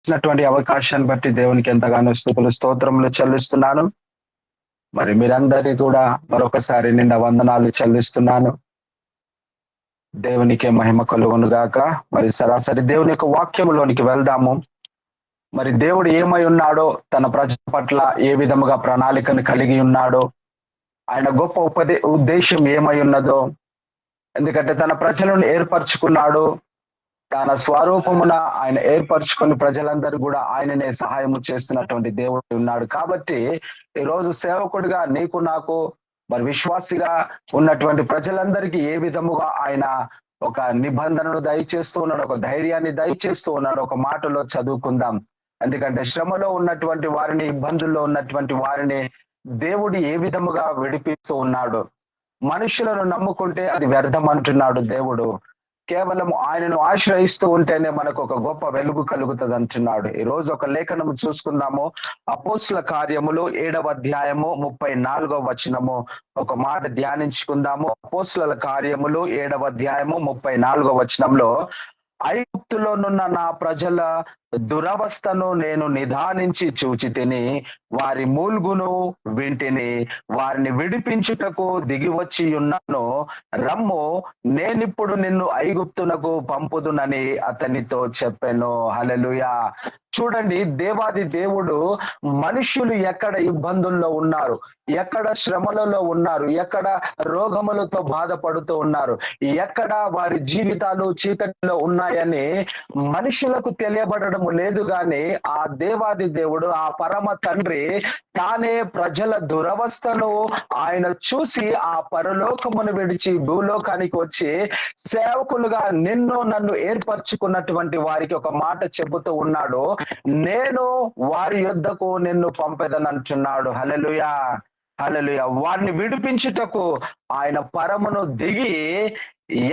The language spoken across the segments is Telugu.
ఇచ్చినటువంటి అవకాశాన్ని బట్టి దేవునికి ఎంతగానో స్తుతులు స్తోత్రములు చెల్లిస్తున్నాను. మరి మీరందరికీ కూడా మరొకసారి నిండా వందనాలు చెల్లిస్తున్నాను. దేవునికే మహిమ కలుగును గాక. మరి సరాసరి దేవుని యొక్క వాక్యములోనికి వెళ్దాము. మరి దేవుడు ఏమై ఉన్నాడో, తన ప్రజల పట్ల ఏ విధముగా ప్రణాళికను కలిగి ఉన్నాడో, ఆయన గొప్ప ఉద్దేశం ఏమై ఉన్నదో, ఎందుకంటే తన ప్రజలను ఏర్పరచుకున్నాడు. తన స్వరూపమున ఆయన ఏర్పరచుకొని ప్రజలందరూ కూడా ఆయననే సహాయము చేస్తున్నటువంటి దేవుడు ఉన్నాడు. కాబట్టి ఈ రోజు సేవకుడిగా నీకు నాకు మరి విశ్వాసిగా ఉన్నటువంటి ప్రజలందరికీ ఏ విధముగా ఆయన ఒక నిబంధనను దయచేస్తూ ఉన్నాడు, ఒక ధైర్యాన్ని దయచేస్తూ ఉన్నాడు. ఒక మాటలో చదువుకుందాం. ఎందుకంటే శ్రమలో ఉన్నటువంటి వారిని, ఇబ్బందుల్లో ఉన్నటువంటి వారిని దేవుడు ఏ విధముగా విడిపిస్తూ ఉన్నాడు. మనుషులను నమ్ముకుంటే అది వ్యర్థం అంటున్నాడు దేవుడు. కేవలం ఆయనను ఆశ్రయిస్తూ ఉంటేనే మనకు ఒక గొప్ప వెలుగు కలుగుతుంది అంటున్నాడు. ఈ రోజు ఒక లేఖనము చూసుకుందాము. అపోస్తుల కార్యములు 7వ అధ్యాయము 34వ వచనము ఒక మాట ధ్యానించుకుందాము. అపోస్తుల కార్యములు 7వ అధ్యాయము 34వ వచనంలో, ఐగుప్తులోనున్న నా ప్రజల దురవస్థను నేను నిదానించి చూచితిని, వారి మూల్గును వింటిని, వారిని విడిపించుటకు దిగి వచ్చి ఉన్నాను. రమ్ము, నేనిప్పుడు నిన్ను ఐగుప్తునకు పంపుదునని అతనితో చెప్పాను. హల్లెలూయా. చూడండి, దేవాది దేవుడు మనుషులు ఎక్కడ ఇబ్బందుల్లో ఉన్నారు, ఎక్కడ శ్రమలలో ఉన్నారు, ఎక్కడ రోగములతో బాధపడుతూ ఉన్నారు, ఎక్కడ వారి జీవితాలు చీకటిలో ఉన్నాయని మనుషులకు తెలియబడడం లేదు. గాని ఆ దేవాది దేవుడు, ఆ పరమ తండ్రి తానే ప్రజల దురవస్థను ఆయన చూసి ఆ పరలోకమును విడిచి భూలోకానికి వచ్చి సేవకులుగా నన్ను ఏర్పరచుకున్నటువంటి వారికి ఒక మాట చెబుతూ ఉన్నాడు. నేను వారి యొద్దకు నిన్ను పంపెదనంటున్నాడు. హల్లెలూయా, హల్లెలూయా. వారిని విడిపించుటకు ఆయన పరమును దిగి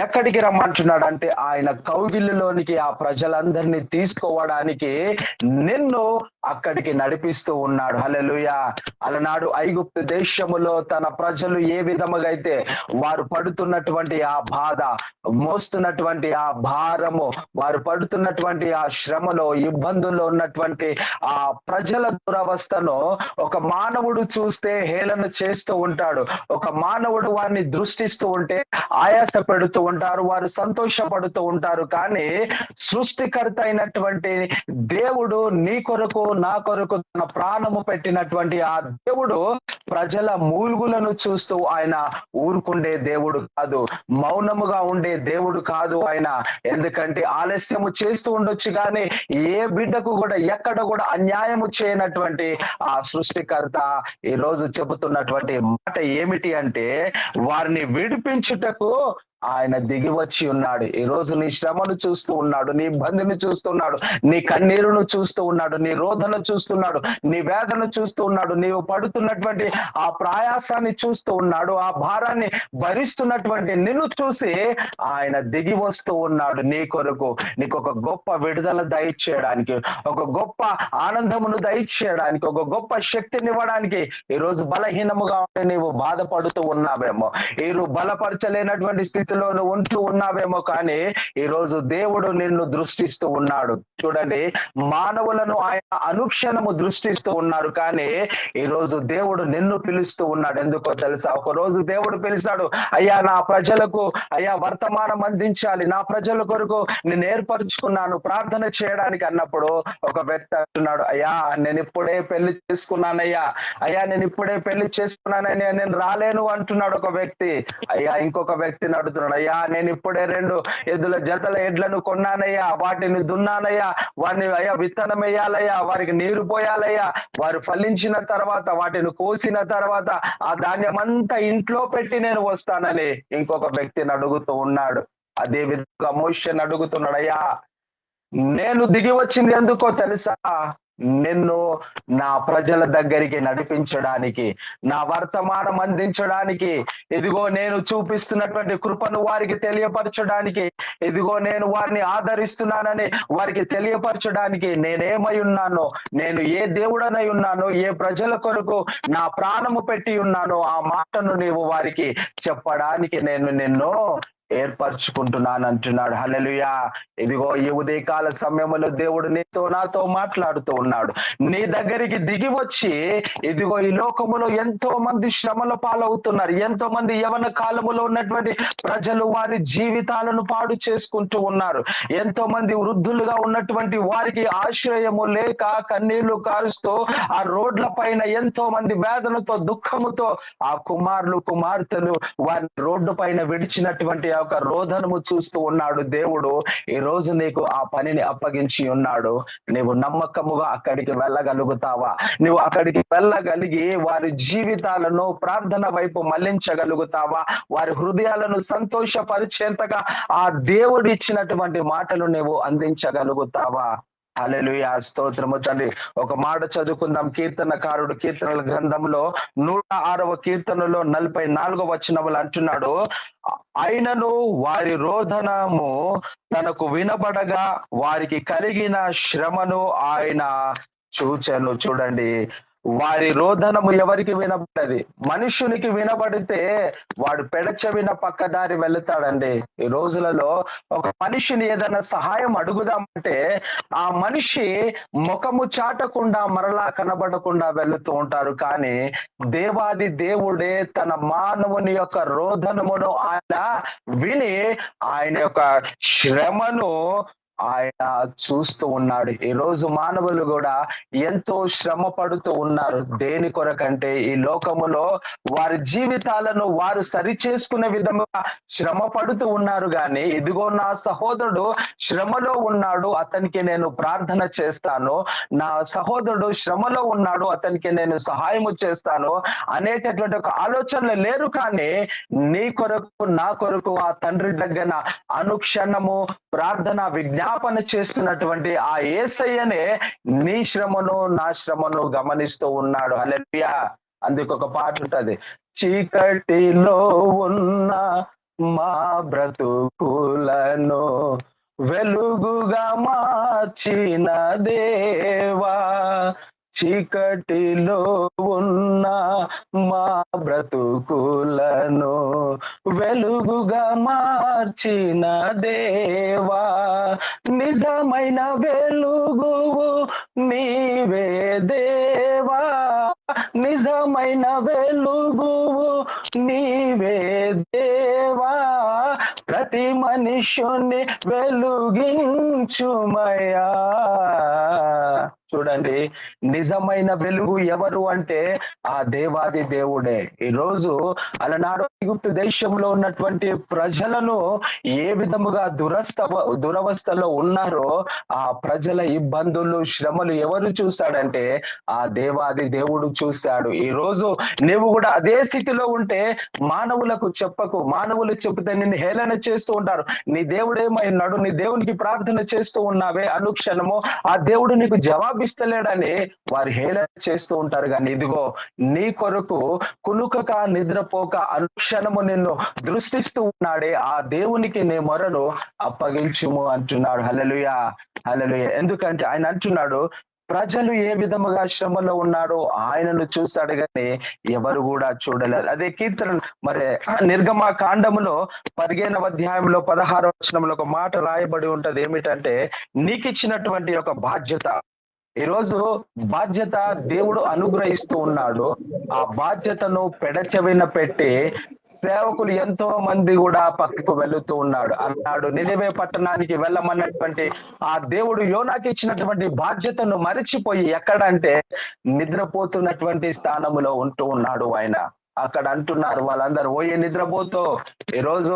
ఎక్కడికి రమ్మంటున్నాడు అంటే ఆయన కౌగిలిలోనికి ఆ ప్రజలందరినీ తీసుకోవడానికి నిన్ను అక్కడికి నడిపిస్తూ ఉన్నాడు. హల్లెలూయా. అలనాడు ఐగుప్తు దేశములో తన ప్రజలు ఏ విధముగా అయితే వారు పడుతున్నటువంటి ఆ బాధ, మోస్తున్నటువంటి ఆ భారము, వారు పడుతున్నటువంటి ఆ శ్రమలో, ఇబ్బందుల్లో ఉన్నటువంటి ఆ ప్రజల దురవస్థను ఒక మానవుడు చూస్తే హేళన చేస్తూ ఉంటాడు. ఒక మానవుడు వారిని దృష్టిస్తూ ఉంటే ఆయాస పెడుతూ ఉంటారు, వారు సంతోషపడుతూ ఉంటారు. కానీ సృష్టికర్త అయినటువంటి దేవుడు, నీ కొరకు నా కొరకు తన ప్రాణము పెట్టినటువంటి ఆ దేవుడు ప్రజల మూల్గులను చూస్తూ ఆయన ఊరుకుండే దేవుడు కాదు, మౌనముగా ఉండే దేవుడు కాదు ఆయన. ఎందుకంటే ఆలస్యము చేస్తూ ఉండొచ్చు కానీ ఏ బిడ్డకు కూడా ఎక్కడ కూడా అన్యాయము చేయనటువంటి ఆ సృష్టికర్త ఈ రోజు చెబుతున్నటువంటి మాట ఏమిటి అంటే, వారిని విడిపించుటకు ఆయన దిగి వచ్చి ఉన్నాడు. ఈ రోజు నీ శ్రమను చూస్తూ ఉన్నాడు, నీ ఇబ్బందిని చూస్తున్నాడు, నీ కన్నీరును చూస్తూ ఉన్నాడు, నీ రోదన చూస్తున్నాడు, నీ వేదన చూస్తూ ఉన్నాడు, నీవు పడుతున్నటువంటి ఆ ప్రయాసాన్ని చూస్తూ ఉన్నాడు, ఆ భారాన్ని భరిస్తున్నటువంటి నిన్ను చూసి ఆయన దిగి వస్తూ ఉన్నాడు నీ కొరకు. నీకు ఒక గొప్ప విడుదల దయచేయడానికి, ఒక గొప్ప ఆనందమును దయచేయడానికి, ఒక గొప్ప శక్తిని ఇవ్వడానికి. ఈ రోజు బలహీనముగా ఉంటే నీవు బాధపడుతూ ఉన్నావేమో, ఈ బలపరచలేనటువంటి స్థితిలో నువ్వు ఉంటూ ఉన్నావేమో, కానీ ఈ రోజు దేవుడు నిన్ను దృష్టిస్తూ ఉన్నాడు. చూడండి, మానవులను ఆయన అనుక్షణము దృష్టిస్తూ ఉన్నారు, కానీ ఈ రోజు దేవుడు నిన్ను పిలుస్తూ ఉన్నాడు. ఎందుకో తెలుసా? ఒక రోజు దేవుడు పిలిచాడు, అయ్యా నా ప్రజలకు అయ్యా వర్తమానం అందించాలి, నా ప్రజల కొరకు నేను ఏర్పరచుకున్నాను ప్రార్థన చేయడానికి అన్నప్పుడు ఒక వ్యక్తి అంటున్నాడు, అయ్యా నేను ఇప్పుడే పెళ్లి చేసుకున్నానయ్యా, అయ్యా నేను ఇప్పుడే పెళ్లి చేసుకున్నానని నేను రాలేను అంటున్నాడు ఒక వ్యక్తి. అయ్యా ఇంకొక వ్యక్తిని అడుగుతున్నాడు, అయ్యా నేను ఇప్పుడే 2 ఎద్దుల జతల ఎడ్లను కొన్నానయ్యా, వాటిని దున్నానయ్యా, వారిని అయ్యా విత్తనం వేయాలయ్యా, వారికి నీరు పోయాలయ్యా, వారు ఫలించిన తర్వాత వాటిని కోసిన తర్వాత ఆ ధాన్యం అంతా ఇంట్లో పెట్టి నేను వస్తానని ఇంకొక వ్యక్తిని అడుగుతూ ఉన్నాడు. అదే విధంగా మోషేని అడుగుతున్నాడు, అయ్యా నేను దిగి వచ్చింది ఎందుకో తెలుసా? నిన్ను నా ప్రజల దగ్గరికి నడిపించడానికి, నా వర్తమానం అందించడానికి, ఇదిగో నేను చూపిస్తున్నటువంటి కృపను వారికి తెలియపరచడానికి, ఇదిగో నేను వారిని ఆదరిస్తున్నానని వారికి తెలియపరచడానికి నేనేమై ఉన్నానో, నేను ఏ దేవుడనై ఉన్నానో, ఏ ప్రజల కొరకు నా ప్రాణము పెట్టి ఉన్నానో ఆ మాటను నీవు వారికి చెప్పడానికి నేను నిన్ను ఏర్పరచుకుంటున్నాను అంటున్నాడు. హల్లెలూయా. ఇదిగో ఈ ఉదయకాల సమయంలో దేవుడు నీతో నాతో మాట్లాడుతూ ఉన్నాడు. నీ దగ్గరికి దిగి వచ్చి ఇదిగో ఈ లోకములో ఎంతో మంది శ్రమల పాలవుతున్నారు. ఎంతో మంది యవన కాలములో ఉన్నటువంటి ప్రజలు వారి జీవితాలను పాడు చేసుకుంటూ ఉన్నారు. ఎంతో మంది వృద్ధులుగా ఉన్నటువంటి వారికి ఆశ్రయము లేక కన్నీళ్లు కారుస్తూ ఆ రోడ్ల పైన ఎంతో మంది వేదనతో దుఃఖముతో ఆ కుమారులు కుమార్తెలు వారి రోడ్డు పైన విడిచినటువంటి ఆ యొక్క రోదనము చూస్తూ ఉన్నాడు దేవుడు. ఈ రోజు నీకు ఆ పనిని అప్పగించి ఉన్నాడు. నీవు నమ్మకముగా అక్కడికి వెళ్ళగలుగుతావా? నువ్వు అక్కడికి వెళ్ళగలిగి వారి జీవితాలను ప్రార్థన వైపు మళ్లించగలుగుతావా? వారి హృదయాలను సంతోషపరిచేంతగా ఆ దేవుడు ఇచ్చినటువంటి మాటలు నువ్వు అందించగలుగుతావా? హల్లెలూయా. స్తోత్రము తండ్రి. ఒక మాట చదువుకుందాం. కీర్తనకారుడు కీర్తనల గ్రంథంలో 106వ కీర్తనలో 44వ వచనములు అంటున్నాడు, అయినను వారి రోదనము తనకు వినబడగా వారికి కలిగిన శ్రమను ఆయన చూచెను. చూడండి, వారి రోదనము ఎవరికి వినబడది? మనుషునికి వినబడితే వాడు పెడచెవిన పక్కదారి వెళుతాడండి. ఈ రోజులలో ఒక మనిషిని ఏదైనా సహాయం అడుగుదామంటే ఆ మనిషి ముఖము చాటకుండా మరలా కనబడకుండా వెళుతూ ఉంటారు. కానీ దేవాది దేవుడే తన మానవుని యొక్క రోదనమును ఆయన విని ఆయన యొక్క శ్రమను ఆయన చూస్తూ ఉన్నాడు. ఈ రోజు మానవులు కూడా ఎంతో శ్రమ పడుతూ ఉన్నారు. దేని కొరకంటే ఈ లోకములో వారి జీవితాలను వారు సరి చేసుకునే విధంగా శ్రమ పడుతూ ఉన్నారు. కానీ ఇదిగో నా సహోదరుడు శ్రమలో ఉన్నాడు, అతనికి నేను ప్రార్థన చేస్తాను. నా సహోదరుడు శ్రమలో ఉన్నాడు, అతనికి నేను సహాయము చేస్తాను అనేటటువంటి ఒక ఆలోచనలు లేరు. కానీ నీ కొరకు నా కొరకు ఆ తండ్రి దగ్గర అనుక్షణము ప్రార్థన విజ్ఞాపన చేస్తున్నటువంటి ఆ యేసయ్యనే నీ శ్రమను నా శ్రమను గమనిస్తూ ఉన్నాడు. హల్లెలూయా. అందుకు ఒక పాట ఉంటది, చీకటిలో ఉన్న మా బ్రతుకులను వెలుగుగా మార్చిన దేవా, చీకటిలో ఉన్న మా బ్రతుకులను వెలుగుగా మార్చిన దేవా, నిజమైన వెలుగువు నీవే దేవా, నిజమైన వెలుగువు నీవే దేవా, ప్రతి మనుష్యుని వెలుగించుమయ్యా. చూడండి, నిజమైన వెలుగు ఎవరు అంటే ఆ దేవాది దేవుడే. ఈ రోజు అలనాడు ఐగుప్తు దేశంలో ఉన్నటువంటి ప్రజలను ఏ విధముగా దురవస్థలో ఉన్నారో ఆ ప్రజల ఇబ్బందులు శ్రమలు ఎవరు చూశాడంటే ఆ దేవాది దేవుడు చూశాడు. ఈ రోజు నువ్వు కూడా అదే స్థితిలో ఉంటే మానవులకు చెప్పకు. మానవులు చెబితే నిన్ను హేళన చేస్తూ ఉంటారు. నీ దేవుడు ఏమైనాడు? నీ దేవునికి ప్రార్థన చేస్తూ ఉన్నావే అనుక్షణము, ఆ దేవుడు నీకు జవాబిస్తలేడని వారు హేళన చేస్తూ ఉంటారు. కానీ ఇదిగో నీ కొరకు కునుకక నిద్రపోక అనుక్షణము నిన్ను దృష్టిస్తూ ఉన్నాడే ఆ దేవునికి నీ మొరను అప్పగించుము అంటున్నాడు. హల్లెలూయా, హల్లెలూయా. ఎందుకంటే ఆయన అంటున్నాడు, ప్రజలు ఏ విధముగా శ్రమలో ఉన్నాడో ఆయనను చూశాడు కానీ ఎవరు కూడా చూడలేదు. అదే కీర్తన మరి నిర్గమ కాండములో 15వ అధ్యాయంలో 16వ వచనంలో ఒక మాట రాయబడి ఉంటది. ఏమిటంటే, నీకు ఇచ్చినటువంటి ఒక బాధ్యత, ఈరోజు బాధ్యత దేవుడు అనుగ్రహిస్తూ ఉన్నాడు. ఆ బాధ్యతను పెడచెవిన పెట్టి సేవకులు ఎంతో మంది కూడా పక్కకు వెళుతూ అన్నాడు. నినివే పట్టణానికి వెళ్ళమన్నటువంటి ఆ దేవుడు యోనాకి ఇచ్చినటువంటి బాధ్యతను మరిచిపోయి ఎక్కడంటే నిద్రపోతున్నటువంటి స్థానములో ఉంటూ ఉన్నాడు ఆయన. అక్కడ అంటున్నారు వాళ్ళందరూ, ఓయి నిద్రపోతో. ఈరోజు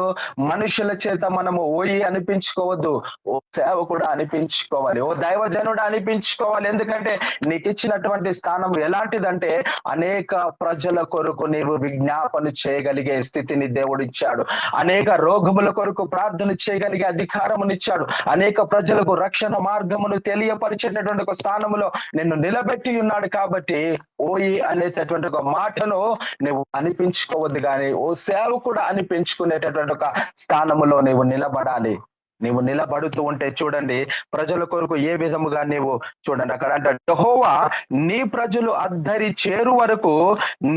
మనుషుల చేత మనము ఓయి అనిపించుకోవద్దు, ఓ సేవకుడు అనిపించుకోవాలి, ఓ దైవజనుడు అనిపించుకోవాలి. ఎందుకంటే నీకు ఇచ్చినటువంటి స్థానం ఎలాంటిదంటే అనేక ప్రజల కొరకు నీవు విజ్ఞాపన చేయగలిగే స్థితిని దేవుడు ఇచ్చాడు. అనేక రోగముల కొరకు ప్రార్థన చేయగలిగే అధికారమునిచ్చాడు. అనేక ప్రజలకు రక్షణ మార్గమును తెలియపరిచేటటువంటి ఒక స్థానములో నిన్ను నిలబెట్టి ఉన్నాడు. కాబట్టి ఓయి అనేటటువంటి ఒక మాటను నువ్వు అనిపించుకోవద్దు, కానీ ఓ సేవకుడు అనిపించుకునేటటువంటి ఒక స్థానములో నీవు నిలబడాలి. నీవు నిలబడుతూ ఉంటే చూడండి, ప్రజల కొరకు ఏ విధముగా నీవు చూడండి, అక్కడ అంటే యెహోవా నీ ప్రజలు అద్దరి చేరు వరకు,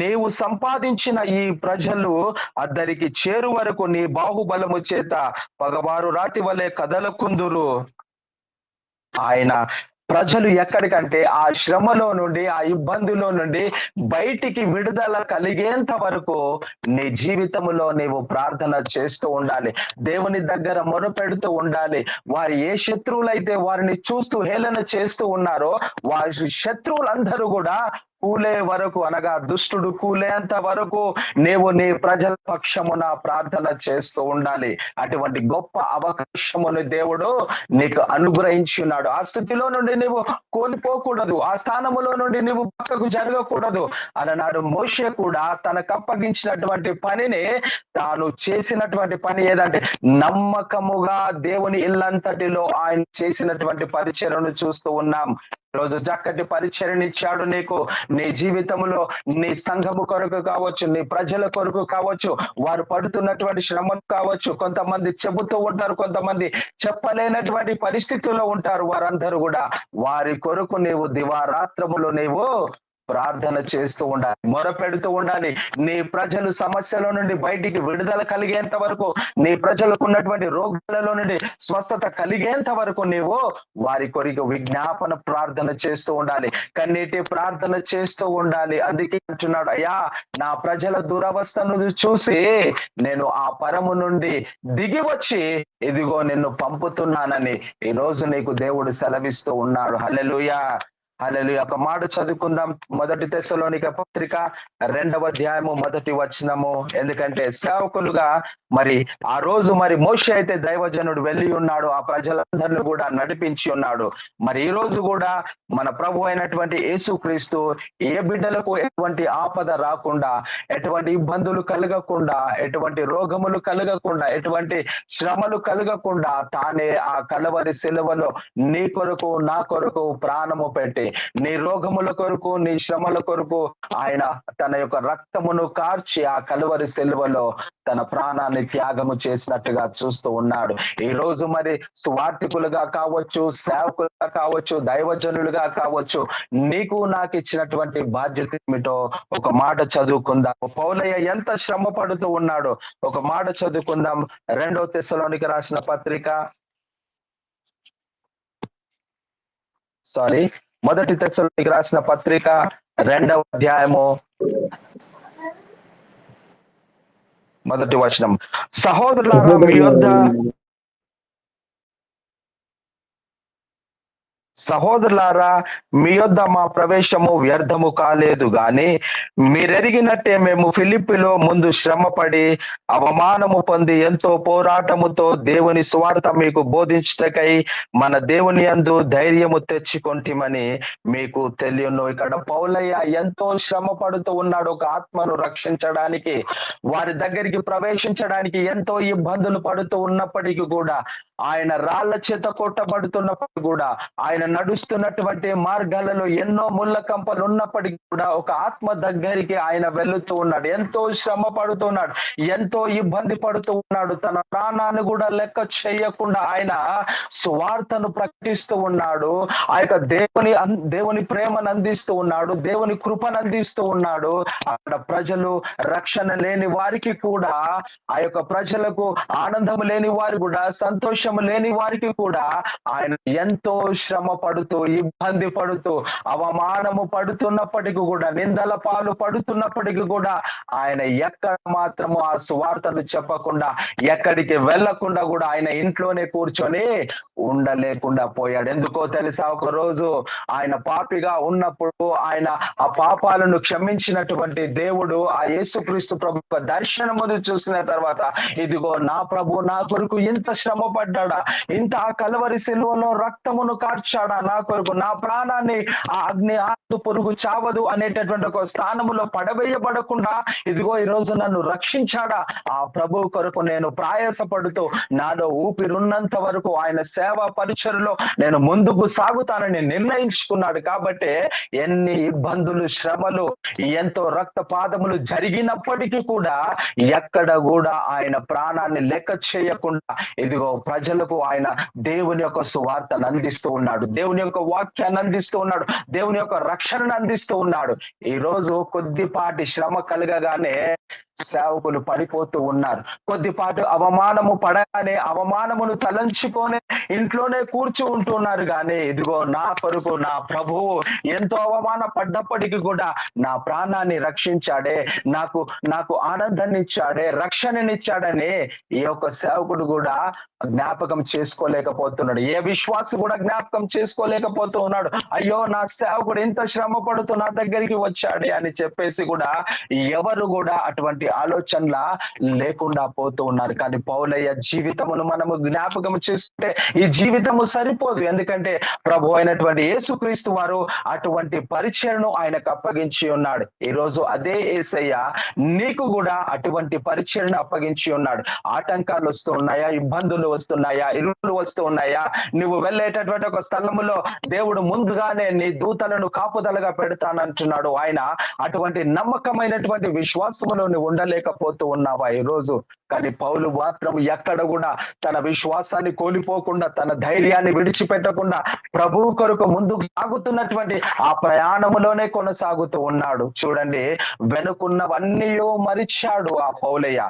నీవు సంపాదించిన ఈ ప్రజలు అద్దరికి చేరు వరకు నీ బాహుబలము చేత పగవారు రాతి వలె కదలకుందురు. ఆయన ప్రజలు ఎక్కడికంటే ఆ శ్రమలో నుండి, ఆ ఇబ్బందిలో నుండి బయటికి విడుదల కలిగేంత వరకు నీ జీవితంలో నీవు ప్రార్థన చేస్తూ ఉండాలి. దేవుని దగ్గర మొరపెడుతూ ఉండాలి. వారు ఏ శత్రువులైతే వారిని చూస్తూ హేళన చేస్తూ ఉన్నారో, వారి శత్రువులందరూ కూడా కూలే వరకు, అనగా దుష్టుడు కూలేంత వరకు నీవు నీ ప్రజల పక్షమున ప్రార్థన చేస్తూ ఉండాలి. అటువంటి గొప్ప అవకాశమును దేవుడు నీకు అనుగ్రహించి ఉన్నాడు. ఆ స్థితిలో నుండి నీవు కోల్పోకూడదు, ఆ స్థానములో నుండి నీవు పక్కకు జరగకూడదు. అలనాడు మోషే కూడా తనకు అప్పగించినటువంటి పనిని, తాను చేసినటువంటి పని ఏదంటే నమ్మకముగా దేవుని ఇల్లంతటిలో ఆయన చేసినటువంటి పరిచర్యను చూస్తూ ఉన్నాం. రోజు చక్కటి పరిచర్యనిచ్చాడు నీకు. నీ జీవితంలో నీ సంఘము కొరకు కావచ్చు, నీ ప్రజల కొరకు కావచ్చు, వారు పడుతున్నటువంటి శ్రమలు కావచ్చు. కొంతమంది చెబుతూ ఉంటారు, కొంతమంది చెప్పలేనటువంటి పరిస్థితుల్లో ఉంటారు. వారందరూ కూడా వారి కొరకు నీవు దివారాత్రములు నీవు ప్రార్థన చేస్తూ ఉండాలి, మొరపెడుతూ ఉండాలి. నీ ప్రజలు సమస్యల నుండి బయటికి విడుదల కలిగేంత వరకు, నీ ప్రజలకు ఉన్నటువంటి రోగాలలో నుండి స్వస్థత కలిగేంత వరకు నీవు వారి కొరకు విజ్ఞాపన ప్రార్థన చేస్తూ ఉండాలి, కన్నీటి ప్రార్థన చేస్తూ ఉండాలి. అందుకే అంటున్నాడు, అయ్యా నా ప్రజల దురవస్థను చూసి నేను ఆ పరము నుండి దిగి వచ్చి ఇదిగో నిన్ను పంపుతున్నానని ఈ రోజు నీకు దేవుడు సెలవిస్తూ ఉన్నాడు. హల్లెలూయా, హల్లెలూయా. ఒక మాట చదువుకుందాం. మొదటి తెస్సలోనిక పత్రిక 2వ అధ్యాయము 1వ వచనము. ఎందుకంటే సేవకులుగా మరి ఆ రోజు మరి మోషే అయితే దైవజనుడు వెళ్ళి ఉన్నాడు, ఆ ప్రజలందరినీ కూడా నడిపించి ఉన్నాడు. మరి ఈ రోజు కూడా మన ప్రభు అయినటువంటి యేసుక్రీస్తు ఏ బిడ్డలకు ఎటువంటి ఆపద రాకుండా, ఎటువంటి ఇబ్బందులు కలగకుండా, ఎటువంటి రోగములు కలగకుండా, ఎటువంటి శ్రమలు కలగకుండా తానే ఆ కలవరి సిలువలో నీ కొరకు నా కొరకు ప్రాణము పెట్టి, నీ రోగముల కొరకు, నీ శ్రమల కొరకు ఆయన తన యొక్క రక్తమును కార్చి ఆ కలువరి సిలువలో తన ప్రాణాన్ని త్యాగము చేసినట్టుగా చూస్తూ ఉన్నాడు. ఈ రోజు మరి స్వార్థికులుగా కావచ్చు, సేవకులుగా కావచ్చు, దైవజనులుగా కావచ్చు, నీకు నాకు ఇచ్చినటువంటి బాధ్యత ఏమిటో ఒక మాట చదువుకుందాం. పౌలయ్య ఎంత శ్రమ పడుతూ ఉన్నాడో ఒక మాట చదువుకుందాం. 2వ తెస్సలోనిక రాసిన పత్రిక, మొదటి తెస్సలోనిక రాసిన పత్రిక 2వ అధ్యాయము 1వ వచనం. సహోదరులారా మీ యొద్ద మా ప్రవేశము వ్యర్థము కాలేదు గాని, మీరెరిగినట్టే మేము ఫిలిప్పిలో ముందు శ్రమపడి అవమానము పొంది ఎంతో పోరాటముతో దేవుని సువార్త మీకు బోధించుటకై మన దేవుని యందు ధైర్యము తెచ్చుకొంటిమని మీకు తెలియను. ఇక్కడ పౌలయ్య ఎంతో శ్రమ పడుతూ ఉన్నాడు ఒక ఆత్మను రక్షించడానికి. వారి దగ్గరికి ప్రవేశించడానికి ఎంతో ఇబ్బందులు పడుతూ ఉన్నప్పటికీ కూడా, ఆయన రాళ్ల చేత కొట్టబడుతున్నప్పుడు కూడా, ఆయన నడుస్తున్నటువంటి మార్గాలలో ఎన్నో ముళ్ళ కంపలు ఉన్నప్పటికీ కూడా ఒక ఆత్మ దగ్గరికి ఆయన వెళుతూ ఉన్నాడు. ఎంతో శ్రమ పడుతున్నాడు, ఎంతో ఇబ్బంది పడుతూ ఉన్నాడు. తన ప్రాణాన్ని కూడా లెక్క చేయకుండా ఆయన సువార్తను ప్రకటిస్తూ ఉన్నాడు. ఆ యొక్క దేవుని ప్రేమను అందిస్తూ ఉన్నాడు, దేవుని కృపను అందిస్తూ ఉన్నాడు. అక్కడ ప్రజలు రక్షణ లేని వారికి కూడా, ఆ యొక్క ప్రజలకు ఆనందం లేని వారు కూడా, సంతోషం లేని వారికి కూడా ఆయన ఎంతో శ్రమ పడుతూ, ఇబ్బంది పడుతూ, అవమానము పడుతున్నప్పటికీ కూడా, నిందల పాలు పడుతున్నప్పటికీ కూడా ఆయన ఎక్కడ మాత్రము ఆ సువార్తను చెప్పకుండా, ఎక్కడికి వెళ్లకుండా కూడా ఆయన ఇంట్లోనే కూర్చొని ఉండలేకుండా పోయాడు. ఎందుకో తెలుసా? ఒక రోజు ఆయన పాపిగా ఉన్నప్పుడు ఆయన ఆ పాపాలను క్షమించినటువంటి దేవుడు ఆ యేసుక్రీస్తు ప్రభు దర్శనమును చూసిన తర్వాత, ఇదిగో నా ప్రభు నా కొరకు ఇంత శ్రమ పడ్డాడా, ఇంత ఆ కలవరి సిలువలో రక్తమును కార్చాడా నా కొరకు నా ప్రాణాన్ని ఆ అగ్ని ఆదు పొరుగు చావదు అనేటటువంటి ఒక స్థానములో పడవేయబడకుండా ఇదిగో ఈ రోజు నన్ను రక్షించాడా. ఆ ప్రభు కొరకు నేను ప్రయాసపడుతూ నాలో ఊపిరున్నంత వరకు ఆయన సేవా పరిచయలో నేను ముందుకు సాగుతానని నిర్ణయించుకున్నాడు. కాబట్టి ఎన్ని ఇబ్బందులు, శ్రమలు, ఎంతో రక్తపాతములు జరిగినప్పటికీ కూడా ఎక్కడ కూడా ఆయన ప్రాణాన్ని లెక్క చేయకుండా ఇదిగో ప్రజలకు ఆయన దేవుని యొక్క సువార్తను అందిస్తూ ఉన్నాడు, దేవుని యొక్క వాక్యాన్ని అందిస్తూ ఉన్నాడు, దేవుని యొక్క రక్షణను అందిస్తూ ఉన్నాడు. ఈ రోజు కొద్దిపాటి శ్రమ కలగగానే సేవకులు పడిపోతూ ఉన్నారు. కొద్దిపాటు అవమానము పడగానే అవమానమును తలంచుకొని ఇంట్లోనే కూర్చు ఉంటున్నారు. కానీ ఇదిగో నా కొరకు నా ప్రభువు ఎంతో అవమాన పడ్డప్పటికీ కూడా నా ప్రాణాన్ని రక్షించాడే, నాకు నాకు ఆనందాన్ని ఇచ్చాడే, రక్షణనిచ్చాడని ఈ యొక్క సేవకుడు కూడా జ్ఞాపకం చేసుకోలేకపోతున్నాడు. ఏ విశ్వాసి కూడా జ్ఞాపకం చేసుకోలేకపోతూ ఉన్నాడు. అయ్యో నా సేవకుడు ఎంత శ్రమ పడుతూ నా దగ్గరికి వచ్చాడే అని చెప్పేసి కూడా ఎవరు కూడా అటువంటి ఆలోచనల లేకుండా పోతూ ఉన్నారు. కానీ పౌలయ్య జీవితమును మనము జ్ఞాపకం చేసుకుంటే ఈ జీవితము సరిపోదు. ఎందుకంటే ప్రభు అయినటువంటి యేసుక్రీస్తు వారు అటువంటి పరిచయను ఆయనకు అప్పగించి ఉన్నాడు. ఈ రోజు అదే యేసయ్య నీకు కూడా అటువంటి పరిచయను అప్పగించి ఉన్నాడు. ఆటంకాలు వస్తూ ఉన్నాయా, ఇబ్బందులు వస్తున్నాయా, ఇరువులు వస్తూ ఉన్నాయా, నువ్వు వెళ్ళేటటువంటి ఒక స్థలములో దేవుడు ముందుగానే నీ దూతలను కాపుదలగా పెడతానంటున్నాడు ఆయన. అటువంటి నమ్మకమైనటువంటి విశ్వాసములో నువ్వు ఉండలేకపోతూ ఉన్నావా ఈ రోజు? కానీ పౌలు మాత్రం ఎక్కడ కూడా తన విశ్వాసాన్ని కోల్పోకుండా, తన ధైర్యాన్ని విడిచిపెట్టకుండా ప్రభువు కొరకు ముందుకు సాగుతున్నటువంటి ఆ ప్రయాణములోనే కొనసాగుతూ ఉన్నాడు. చూడండి, వెనుకున్నవన్నీ మరిచాడు ఆ పౌలయ్య.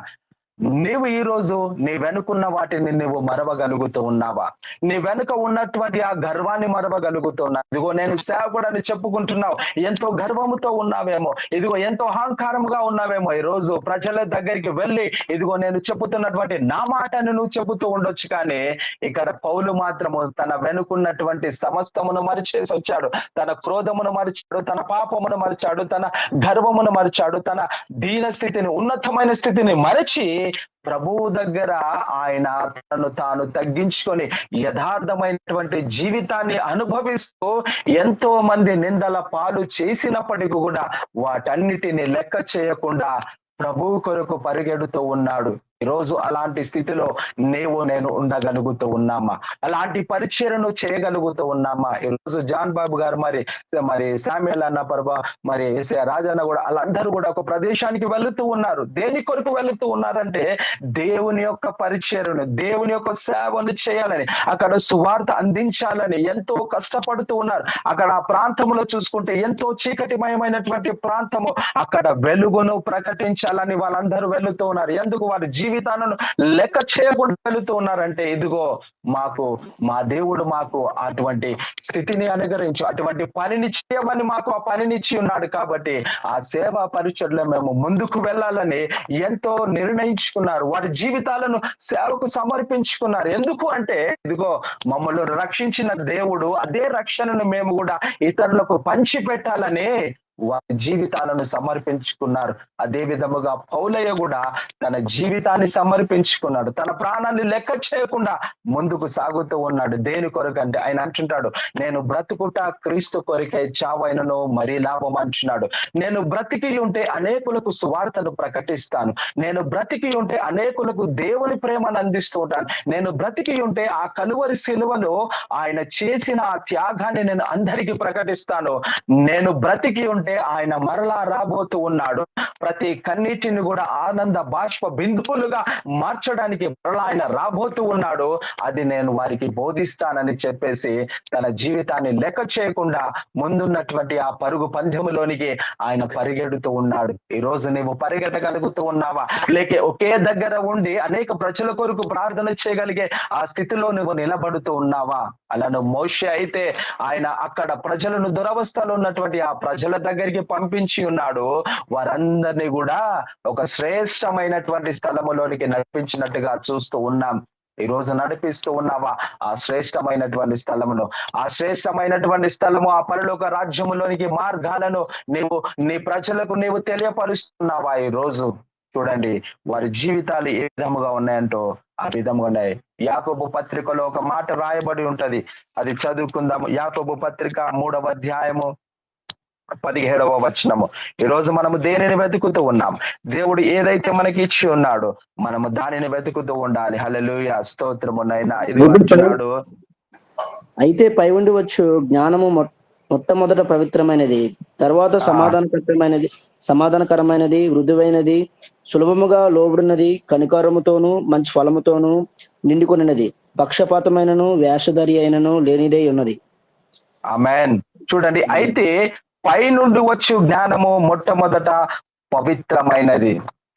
నీవు ఈ రోజు నీ వెనుకున్న వాటిని నువ్వు మరవగలుగుతూ ఉన్నావా? నీ వెనుక ఉన్నటువంటి ఆ గర్వాన్ని మరవగలుగుతున్నావు. ఇదిగో నేను సేవకుడు అని చెప్పుకుంటున్నావు, ఎంతో గర్వముతో ఉన్నావేమో, ఇదిగో ఎంతో అహంకారంగా ఉన్నావేమో. ఈ రోజు ప్రజల దగ్గరికి వెళ్ళి ఇదిగో నేను చెబుతున్నటువంటి నా మాటను నువ్వు చెబుతూ ఉండొచ్చు. కానీ ఇక్కడ పౌలు మాత్రము తన వెనుకున్నటువంటి సమస్తమును మరిచేసి వచ్చాడు. తన క్రోధమును మరిచాడు, తన పాపమును మరిచాడు, తన గర్వమును మరిచాడు, తన దీన స్థితిని, ఉన్నతమైన స్థితిని మరచి ప్రభువు దగ్గర ఆయన తనను తాను తగ్గించుకొని యథార్థమైనటువంటి జీవితాన్ని అనుభవిస్తూ ఎంతో మంది నిందల పాలు చేసినప్పటికీ కూడా వాటన్నిటిని లెక్క చేయకుండా ప్రభువు కొరకు పరిగెడుతూ ఉన్నాడు. ఈరోజు అలాంటి స్థితిలో నేను ఉండగలుగుతూ ఉన్నామా? అలాంటి పరిచయను చేయగలుగుతూ ఉన్నామా? ఈరోజు జాన్ బాబు గారు మరి శామ్యుల్ అన్న పర్వ మరి రాజన్న కూడా వాళ్ళందరూ కూడా ఒక ప్రదేశానికి వెళుతూ ఉన్నారు. దేని కొరకు వెళుతూ ఉన్నారంటే దేవుని యొక్క పరిచయను, దేవుని యొక్క సేవను చేయాలని, అక్కడ సువార్త అందించాలని ఎంతో కష్టపడుతూ ఉన్నారు. అక్కడ ఆ ప్రాంతంలో చూసుకుంటే ఎంతో చీకటిమయమైనటువంటి ప్రాంతము, అక్కడ వెలుగును ప్రకటించాలని వాళ్ళందరూ వెళుతూ ఉన్నారు. ఎందుకు? వారి జీవితాలను లెక్క చేయకుండా వెళుతూ ఉన్నారంటే ఇదిగో మా దేవుడు మాకు అటువంటి స్థితిని అనుగ్రహించు, అటువంటి పనిని చేయమని మాకు ఆ పనినిచ్చి ఉన్నాడు. కాబట్టి ఆ సేవా పరిచయలో మేము ముందుకు వెళ్ళాలని ఎంతో నిర్ణయించుకున్నారు. వారి జీవితాలను సేవకు సమర్పించుకున్నారు. ఎందుకు అంటే ఇదిగో మమ్మల్ని రక్షించిన దేవుడు అదే రక్షణను మేము కూడా ఇతరులకు పంచి పెట్టాలని వారి జీవితాలను సమర్పించుకున్నారు. అదే విధముగా పౌలయ్య కూడా తన జీవితాన్ని సమర్పించుకున్నాడు. తన ప్రాణాన్ని లెక్క చేయకుండా ముందుకు సాగుతూ ఉన్నాడు. దేని కొరకంటే ఆయన అంటుంటాడు, నేను బ్రతుకుట క్రీస్తు కొరకే, చావైనను మరీ లాభం అంటున్నాడు. నేను బ్రతికి ఉంటే అనేకులకు సువార్తను ప్రకటిస్తాను. నేను బ్రతికి ఉంటే అనేకులకు దేవుని ప్రేమను అందిస్తూ ఉంటాను. నేను బ్రతికి ఉంటే ఆ కలువరి శిలువలో ఆయన చేసిన ఆ త్యాగాన్ని నేను అందరికీ ప్రకటిస్తాను. నేను బ్రతికి ఉంటే ఆయన మరలా రాబోతూ ఉన్నాడు. ప్రతి కన్నీటిని కూడా ఆనంద బాష్ప బిందువులుగా మార్చడానికి మరలా ఆయన రాబోతూ ఉన్నాడు. అది నేను వారికి బోధిస్తానని చెప్పేసి తన జీవితాన్ని లెక్క చేయకుండా ముందున్నటువంటి ఆ పరుగు పందెములోనికి ఆయన పరిగెడుతూ ఉన్నాడు. ఈ రోజు నువ్వు పరిగెట్టగలుగుతూ ఉన్నావా? లేక ఒకే దగ్గర ఉండి అనేక ప్రజల కొరకు ప్రార్థన చేయగలిగే ఆ స్థితిలో నువ్వు నిలబడుతూ ఉన్నావా? అలాను మోషే అయితే ఆయన అక్కడ ప్రజలను దురవస్థలో ఉన్నటువంటి ఆ ప్రజల దగ్గరికి పంపించి ఉన్నాడు. వారందరినీ కూడా ఒక శ్రేష్టమైనటువంటి స్థలములోనికి నడిపించినట్టుగా చూస్తూ ఉన్నాం. ఈ రోజు నడిపిస్తూ ఉన్నావా ఆ శ్రేష్టమైనటువంటి స్థలమును? ఆ శ్రేష్టమైనటువంటి స్థలము, ఆ పరలోక రాజ్యములోనికి మార్గాలను నీ ప్రజలకు నీవు తెలియపరుస్తున్నావా? ఈ రోజు చూడండి వారి జీవితాలు ఏ విధముగా ఉన్నాయంటో ఆ విధంగా ఉన్నాయి. యాకోబు పత్రికలో ఒక మాట రాయబడి ఉంటది, అది చదువుకుందాము. యాకోబు పత్రిక 3వ అధ్యాయము 17వ వచనము. ఈ రోజు మనము దేనిని వెతుకుతూ ఉన్నాం? దేవుడు ఏదైతే మనకి ఇచ్చి ఉన్నాడో మనము దానిని వెతుకుతూ ఉండాలి. హల్లెలూయా, స్తోత్రము నైనా. ఇది అంటున్నాడు, అయితే పై ఉండి వచ్చు జ్ఞానము మొట్టమొదట పవిత్రమైనది, తర్వాత సమాధానకరమైనది, మృదువైనది, సులభముగా లోబడినది, కనికరముతోనూ మంచి ఫలముతోనూ నిండుకొనినది, పక్షపాతమైనను వేషధరి అయినను లేనిదై ఉన్నది. ఆమేన్. చూడండి, అయితే పై నుండి వచ్చు జ్ఞానము మొట్టమొదట పవిత్రమైనది.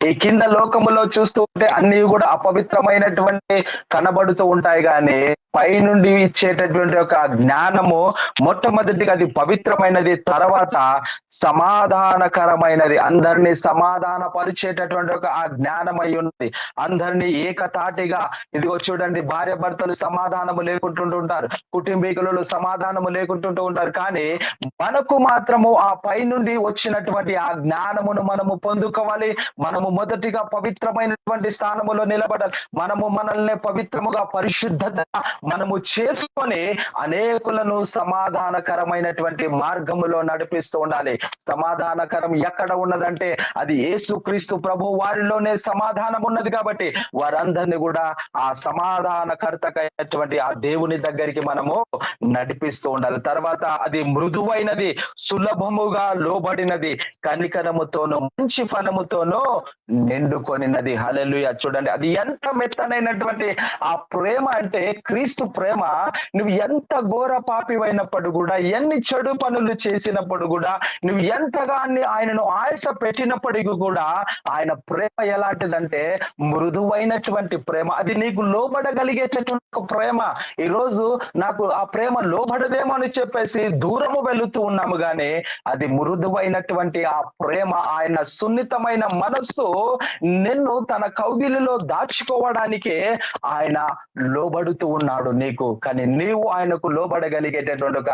ఈ కింద లోకములో చూస్తూ ఉంటే అన్ని కూడా అపవిత్రమైనటువంటి కనబడుతూ ఉంటాయి, కానీ పై నుండి ఇచ్చేటటువంటి ఒక జ్ఞానము మొట్టమొదటిగా అది పవిత్రమైనది, తర్వాత సమాధానకరమైనది, అందరినీ సమాధాన పరిచేటటువంటి ఒక ఆ జ్ఞానం అయి ఉన్నది. అందరినీ ఏకతాటిగా, ఇదిగో చూడండి, భార్య భర్తలు సమాధానము లేకుంటుంటూ ఉంటారు, కుటుంబీకులలో సమాధానము లేకుంటుంటూ ఉంటారు, కానీ మనకు మాత్రము ఆ పై నుండి వచ్చినటువంటి ఆ జ్ఞానమును మనము పొందుకోవాలి. మనము మొదటిగా పవిత్రమైనటువంటి స్థానములో నిలబడాలి. మనము మనల్ని పవిత్రముగా పరిశుద్ధత మనము చేసుకొని అనేకులను సమాధానకరమైనటువంటి మార్గములో నడిపిస్తూ ఉండాలి. సమాధానకరం ఎక్కడ ఉన్నదంటే అది యేసుక్రీస్తు ప్రభు వారిలోనే సమాధానం ఉన్నది, కాబట్టి వారందరినీ కూడా ఆ సమాధానకర్తకైనటువంటి ఆ దేవుని దగ్గరికి మనము నడిపిస్తూ ఉండాలి. తర్వాత అది మృదువైనది, సులభముగా లోబడినది, కనికరముతోనూ మంచి ఫలముతోనూ నిండుకొనినది. హల్లెలూయా. చూడండి, అది ఎంత మెత్తనైనటువంటి ఆ ప్రేమ అంటే, క్రీస్తు ప్రేమ. నువ్వు ఎంత ఘోర పాపివైనప్పుడు కూడా, ఎన్ని చెడు పనులు చేసినప్పుడు కూడా, నువ్వు ఎంతగా ఆయనను ఆయాస పెట్టినప్పటికీ కూడా ఆయన ప్రేమ ఎలాంటిదంటే మృదువైనటువంటి ప్రేమ. అది నీకు లోబడగలిగేటటువంటి ప్రేమ. ఈ రోజు నాకు ఆ ప్రేమ లోబడదేమో అని చెప్పేసి దూరము వెళుతూ ఉన్నాము, కానీ అది మృదువైనటువంటి ఆ ప్రేమ. ఆయన సున్నితమైన మనస్సు నిన్ను తన కౌగిలిలో దాచుకోవడానికే ఆయన లోబడుతూ ఉన్నాడు నీకు, కానీ నీవు ఆయనకు లోబడగలిగేటటువంటి ఒక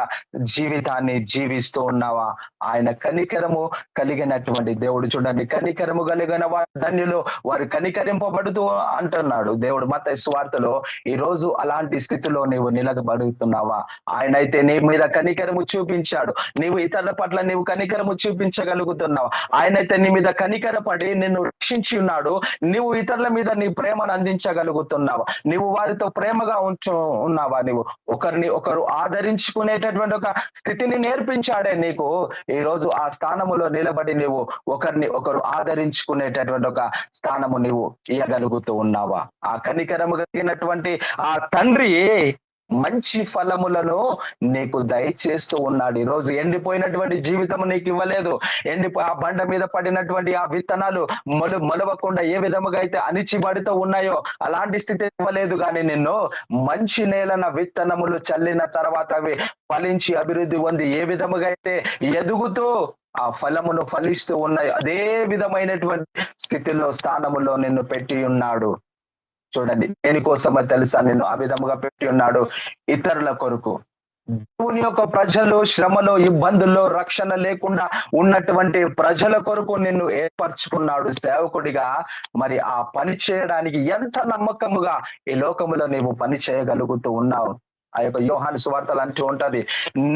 జీవితాన్ని జీవిస్తూ ఉన్నావా? ఆయన కనికరము కలిగినటువంటి దేవుడు. చూడండి, కనికరము కలిగిన వారు ధన్యులు, వారు కనికరింపబడుతూ అంటున్నాడు దేవుడు మత్తయి సువార్తలో. ఈ రోజు అలాంటి స్థితిలో నీవు నిలబడుతున్నావా? ఆయన అయితే నీ మీద కనికరము చూపించాడు, నీవు ఇతరుల పట్ల నీవు కనికరము చూపించగలుగుతున్నావు. ఆయనైతే నీ మీద కనికరపడి నిన్ను రక్షించి ఉన్నాడు, నీవు ఇతరుల మీద నీ ప్రేమను అందించగలుగుతున్నావా? నీవు వారితో ప్రేమగా ఉన్నావా? నీవు ఒకరిని ఒకరు ఆదరించుకునేటటువంటి ఒక స్థితిని నేర్పించాడే నీకు. ఈ రోజు ఆ స్థానములో నిలబడి నీవు ఒకరిని ఒకరు ఆదరించుకునేటటువంటి ఒక స్థానము నీవు ఇయ్యగలుగుతూ ఉన్నావా? ఆ కనికరము కలిగినటువంటి ఆ తండ్రి మంచి ఫలములను నీకు దయచేస్తూ ఉన్నాడు. ఈ రోజు ఎండిపోయినటువంటి జీవితం నీకు ఇవ్వలేదు. ఆ బండ మీద పడినటువంటి ఆ విత్తనాలు మొలవకుండా ఏ విధముగా అయితే అణిచిబడుతూ ఉన్నాయో అలాంటి స్థితి ఇవ్వలేదు, కానీ నిన్ను మంచి నేలన విత్తనములు చల్లిన తర్వాత అవి ఫలించి అభివృద్ధి పొంది ఏ విధముగా అయితే ఎదుగుతూ ఆ ఫలమును ఫలిస్తూ ఉన్నాయి, అదే విధమైనటువంటి స్థితిలో స్థానములో నిన్ను పెట్టి ఉన్నాడు. చూడండి, దేనికోసమో తెలుసా నిన్ను ఆ విధముగా పెట్టి ఉన్నాడు? ఇతరుల కొరకు. దేవుని యొక్క ప్రజలు శ్రమలో, ఇబ్బందుల్లో, రక్షణ లేకుండా ఉన్నటువంటి ప్రజల కొరకు నిన్ను ఏర్పరచుకున్నాడు సేవకుడిగా. మరి ఆ పని చేయడానికి ఎంత నమ్మకముగా ఈ లోకములో నీవు పని చేయగలుగుతూ ఉన్నావు? ఆ యొక్క యోహాను సువార్తలు అంటూ ఉంటది,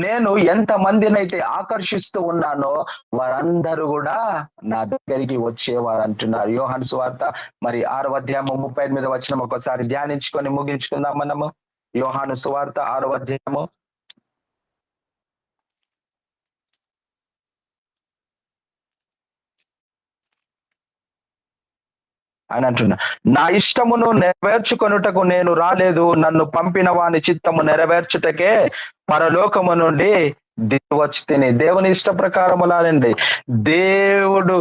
నేను ఎంత మందినైతే ఆకర్షిస్తూ ఉన్నానో వారందరూ కూడా నా దగ్గరికి వచ్చేవారు అంటున్నారు. యోహాను సువార్త మరి 6వ అధ్యాయము 38వ వచనం ఒకసారి ధ్యానించుకొని ముగించుకుందాం మనము. యోహాను సువార్త 6వ అధ్యాయము అని అంటున్నా, నా ఇష్టమును నెరవేర్చుకొనుటకు నేను రాలేదు, నన్ను పంపిన వాని చిత్తము నెరవేర్చుటకే పరలోకము నుండి దిగి వచ్చి తిని. దేవుని ఇష్ట ప్రకారములానండి. దేవుడు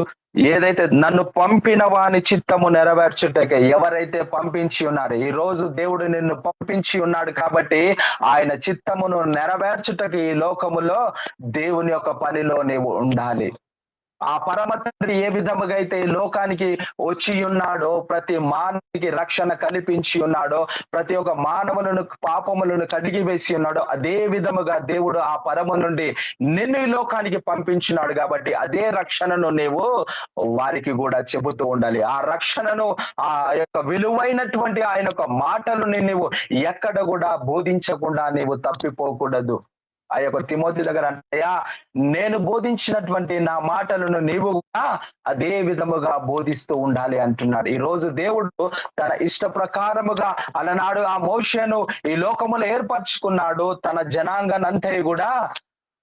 ఏదైతే నన్ను పంపిన వాని చిత్తము నెరవేర్చుటకే, ఎవరైతే పంపించి ఉన్నారు, ఈ రోజు దేవుడు నిన్ను పంపించి ఉన్నాడు కాబట్టి ఆయన చిత్తమును నెరవేర్చుటకు ఈ లోకములో దేవుని యొక్క పనిలో నీవు ఉండాలి. ఆ పరమ తండ్రి ఏ విధముగా అయితే ఈ లోకానికి వచ్చి ఉన్నాడో, ప్రతి మానవునికి రక్షణ కల్పించి ఉన్నాడో, ప్రతి ఒక్క మానవులను పాపములను కడిగి వేసి ఉన్నాడో, అదే విధముగా దేవుడు ఆ పరమ నుండి నిన్ను ఈ లోకానికి పంపించినాడు. కాబట్టి అదే రక్షణను నీవు వారికి కూడా చెబుతూ ఉండాలి. ఆ రక్షణను, ఆ యొక్క విలువైనటువంటి ఆయన యొక్క మాటలను నీవు ఎక్కడ కూడా బోధించకుండా నీవు తప్పిపోకూడదు. ఆ యొక్క తిమోతి దగ్గర అంటయ్యా, నేను బోధించినటువంటి నా మాటలను నీవు కూడా అదే విధముగా బోధిస్తూ ఉండాలి అంటున్నాడు. ఈ రోజు దేవుడు తన ఇష్ట ప్రకారముగా అలనాడు ఆ మోషేను ఈ లోకములో ఏర్పరచుకున్నాడు. తన జనాంగానంతరి కూడా